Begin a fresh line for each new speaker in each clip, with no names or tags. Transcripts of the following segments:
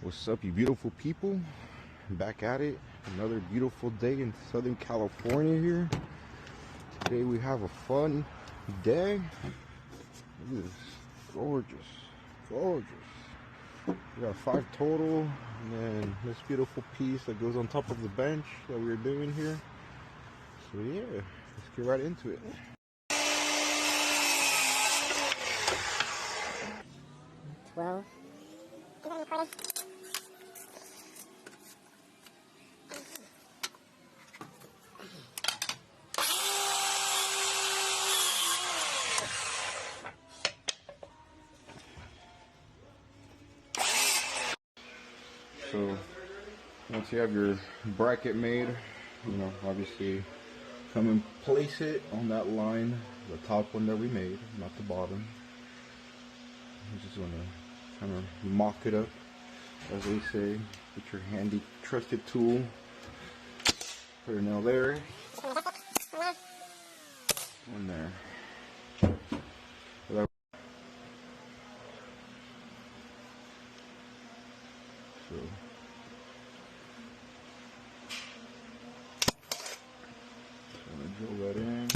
What's up, you beautiful people? Back at it. Another beautiful day in Southern California here. Today we have a fun day. Look at this. Gorgeous. Gorgeous. We got 5 total. And then this beautiful piece that goes on top of the bench that we're doing here. So yeah, let's get right into it.
Well,
so once you have your bracket made, obviously come and place it on that line, the top one that we made, not the bottom. I'm just gonna kind of mock it up, as they say, with your handy trusted tool. Put a nail there, and there. So gonna drill that in.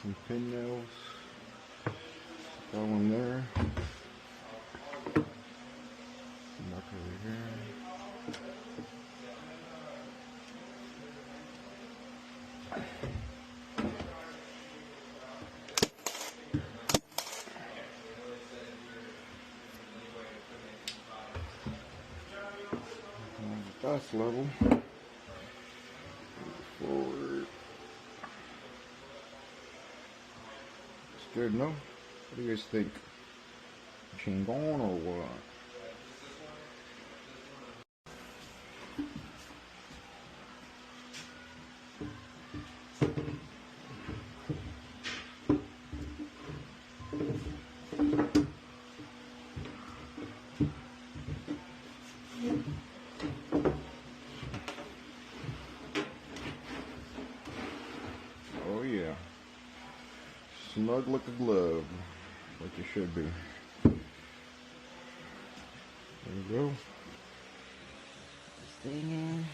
Some pin nails. That one there. Back over here. That's level. Forward. It's good, no? What do you guys think? Chain on or what? Oh yeah. Snug like a glove. Like it should be. There you go.
thing in.